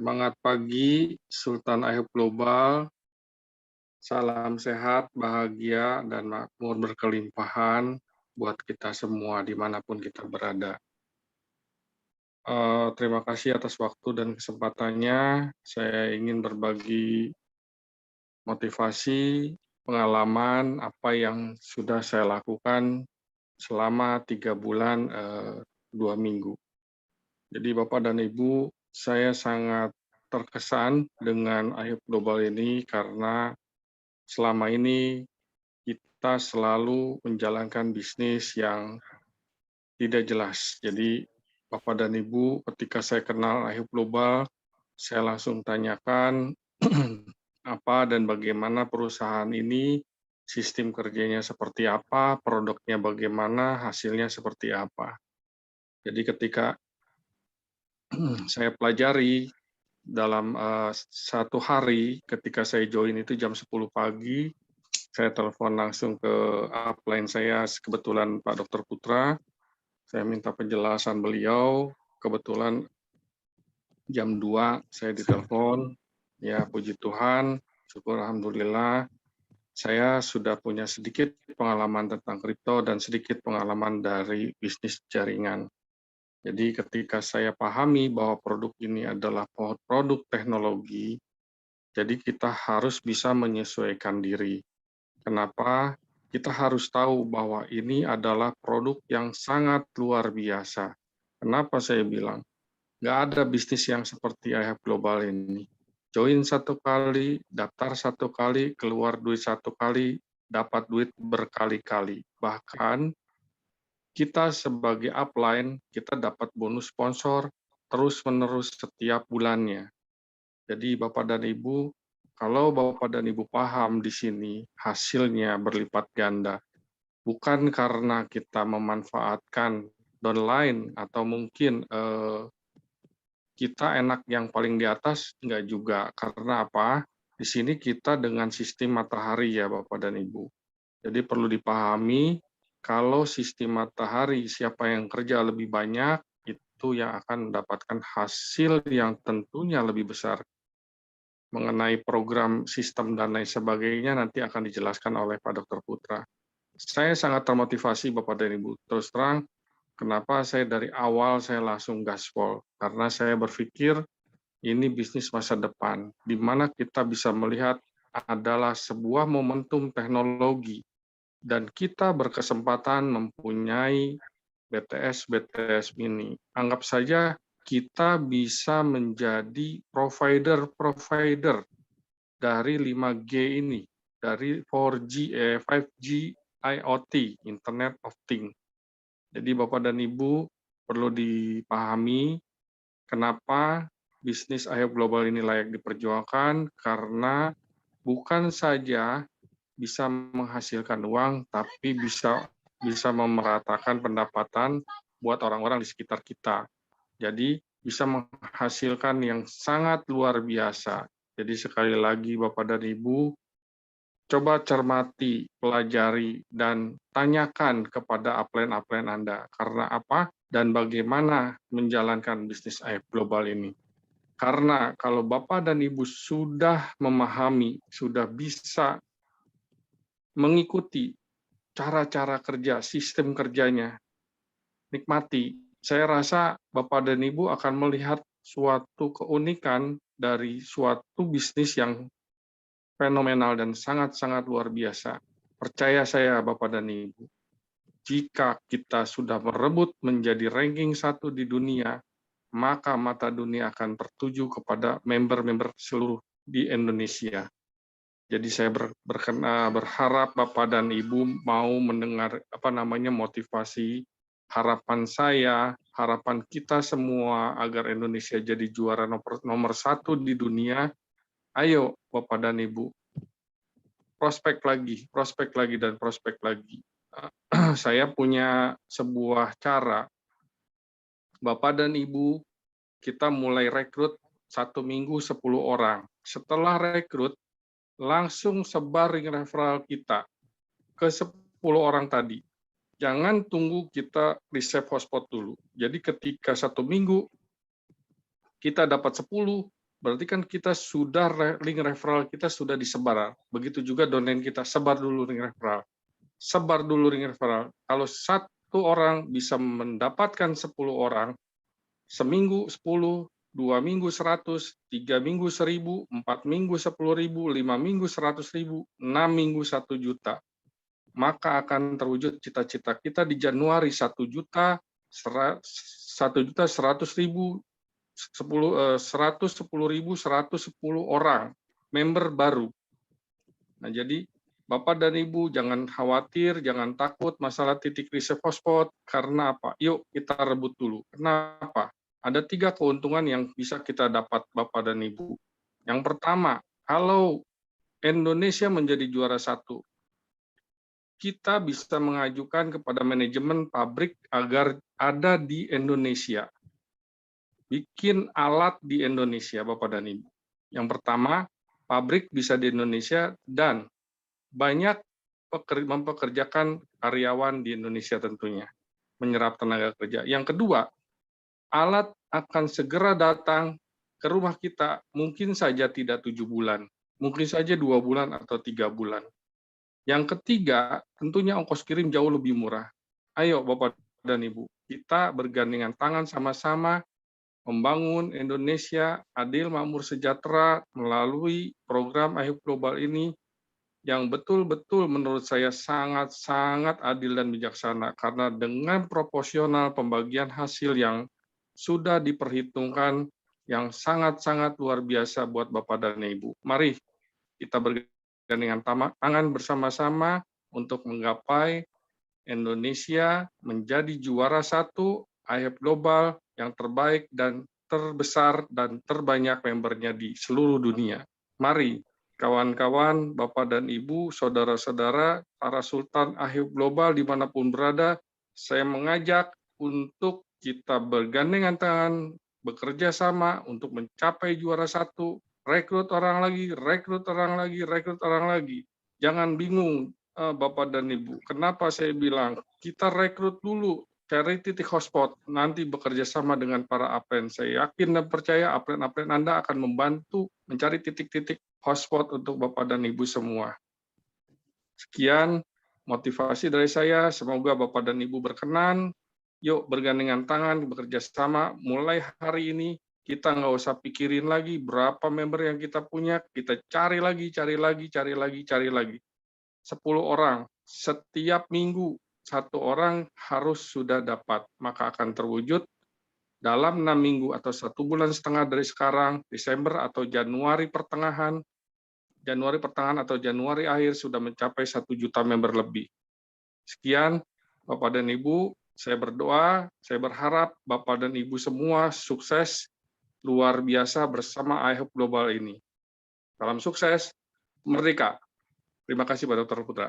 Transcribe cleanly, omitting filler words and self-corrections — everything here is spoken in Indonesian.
Semangat pagi, Sultan Ayub Global. Salam sehat, bahagia, dan makmur berkelimpahan buat kita semua dimanapun kita berada. Terima kasih atas waktu dan kesempatannya. Saya ingin berbagi motivasi, pengalaman, apa yang sudah saya lakukan selama 3 bulan, 2 minggu. Jadi Bapak dan Ibu, saya sangat terkesan dengan Ayub Global ini karena selama ini kita selalu menjalankan bisnis yang tidak jelas. Jadi Bapak dan Ibu, ketika saya kenal Ayub Global, saya langsung tanyakan apa dan bagaimana perusahaan ini, sistem kerjanya seperti apa, produknya bagaimana, hasilnya seperti apa. Jadi ketika saya pelajari dalam satu hari, ketika saya join itu jam 10 pagi, saya telepon langsung ke upline saya, kebetulan Pak Dr. Putra, saya minta penjelasan beliau, kebetulan jam 2 saya ditelepon, ya puji Tuhan, syukur Alhamdulillah, saya sudah punya sedikit pengalaman tentang kripto dan sedikit pengalaman dari bisnis jaringan. Jadi ketika saya pahami bahwa produk ini adalah produk teknologi, jadi kita harus bisa menyesuaikan diri. Kenapa? Kita harus tahu bahwa ini adalah produk yang sangat luar biasa. Kenapa saya bilang? Nggak ada bisnis yang seperti IHAB Global ini. Join satu kali, daftar satu kali, keluar duit satu kali, dapat duit berkali-kali. Bahkan kita sebagai upline, kita dapat bonus sponsor terus-menerus setiap bulannya. Jadi Bapak dan Ibu, kalau Bapak dan Ibu paham di sini hasilnya berlipat ganda, bukan karena kita memanfaatkan downline atau mungkin kita enak yang paling di atas, enggak juga. Karena apa? Di sini kita dengan sistem matahari ya Bapak dan Ibu. Jadi perlu dipahami, kalau sistem matahari siapa yang kerja lebih banyak, itu yang akan mendapatkan hasil yang tentunya lebih besar. Mengenai program, sistem, dan lain sebagainya nanti akan dijelaskan oleh Pak Dr. Putra. Saya sangat termotivasi Bapak dan Ibu. Terus terang, kenapa saya dari awal saya langsung gaspol? Karena saya berpikir ini bisnis masa depan, di mana kita bisa melihat adalah sebuah momentum teknologi, dan kita berkesempatan mempunyai BTS mini. Anggap saja kita bisa menjadi provider dari 5G ini, dari 5G IoT, Internet of Things. Jadi Bapak dan Ibu perlu dipahami kenapa bisnis IHAB Global ini layak diperjuangkan, karena bukan saja bisa menghasilkan uang, tapi bisa memeratakan pendapatan buat orang-orang di sekitar kita. Jadi bisa menghasilkan yang sangat luar biasa. Jadi sekali lagi Bapak dan Ibu, coba cermati, pelajari, dan tanyakan kepada upline-upline Anda. Karena apa dan bagaimana menjalankan bisnis IHAB Global ini. Karena kalau Bapak dan Ibu sudah memahami, sudah bisa mengikuti cara-cara kerja, sistem kerjanya, nikmati. Saya rasa Bapak dan Ibu akan melihat suatu keunikan dari suatu bisnis yang fenomenal dan sangat-sangat luar biasa. Percaya saya Bapak dan Ibu, jika kita sudah merebut menjadi ranking 1 di dunia, maka mata dunia akan tertuju kepada member-member seluruh di Indonesia. Jadi saya berharap Bapak dan Ibu mau mendengar motivasi, harapan saya, harapan kita semua agar Indonesia jadi juara nomor 1 di dunia. Ayo Bapak dan Ibu, prospek lagi dan prospek lagi. Saya punya sebuah cara, Bapak dan Ibu, kita mulai rekrut 1 minggu 10 orang. Setelah rekrut, langsung sebar link referral kita ke 10 orang tadi. Jangan tunggu kita reserve hotspot dulu. Jadi ketika 1 minggu kita dapat 10, berarti kan kita sudah link referral kita sudah disebar. Begitu juga domain kita, sebar dulu link referral. Sebar dulu link referral. Kalau satu orang bisa mendapatkan 10 orang, seminggu 10, 2 minggu 100, 3 minggu 1000, 4 minggu 10.000, 5 minggu 100.000, 6 minggu 1 juta. Maka akan terwujud cita-cita kita di Januari 1 juta, 1.100.000, 110.110 orang member baru. Nah, jadi Bapak dan Ibu jangan khawatir, jangan takut masalah titik reset hotspot. Karena apa? Yuk kita rebut dulu. Kenapa? Ada 3 keuntungan yang bisa kita dapat Bapak dan Ibu. Yang pertama, kalau Indonesia menjadi juara 1, kita bisa mengajukan kepada manajemen pabrik agar ada di Indonesia. Bikin alat di Indonesia, Bapak dan Ibu. Yang pertama, pabrik bisa di Indonesia dan banyak mempekerjakan karyawan di Indonesia tentunya, menyerap tenaga kerja. Yang kedua, alat akan segera datang ke rumah kita, mungkin saja tidak 7 bulan, mungkin saja 2 bulan atau 3 bulan. Yang ketiga, tentunya ongkos kirim jauh lebih murah. Ayo Bapak dan Ibu, kita bergandengan tangan sama-sama membangun Indonesia adil, makmur, sejahtera melalui program IHUB Global ini yang betul-betul menurut saya sangat-sangat adil dan bijaksana karena dengan proporsional pembagian hasil yang sudah diperhitungkan yang sangat-sangat luar biasa buat Bapak dan Ibu. Mari kita bergandengan tangan bersama-sama untuk menggapai Indonesia menjadi juara 1 IHUB Global yang terbaik dan terbesar dan terbanyak membernya di seluruh dunia. Mari kawan-kawan, Bapak dan Ibu, saudara-saudara, para Sultan IHUB Global dimanapun berada, saya mengajak untuk kita bergandengan tangan, bekerja sama untuk mencapai juara 1, rekrut orang lagi, rekrut orang lagi, rekrut orang lagi. Jangan bingung, Bapak dan Ibu. Kenapa saya bilang kita rekrut dulu, cari titik hotspot, nanti bekerja sama dengan para upline. Saya yakin dan percaya upline-upline Anda akan membantu mencari titik-titik hotspot untuk Bapak dan Ibu semua. Sekian motivasi dari saya, semoga Bapak dan Ibu berkenan. Yuk bergandengan tangan, bekerja sama, mulai hari ini kita nggak usah pikirin lagi berapa member yang kita punya, kita cari lagi, cari lagi, cari lagi, cari lagi. 10 orang, setiap minggu 1 orang harus sudah dapat, maka akan terwujud dalam 6 minggu atau 1 bulan setengah dari sekarang, Desember atau Januari pertengahan atau Januari akhir sudah mencapai 1 juta member lebih. Sekian, Bapak dan Ibu, saya berdoa, saya berharap Bapak dan Ibu semua sukses luar biasa bersama IHUB Global ini. Salam sukses, merdeka. Terima kasih Pak Dr. Putra.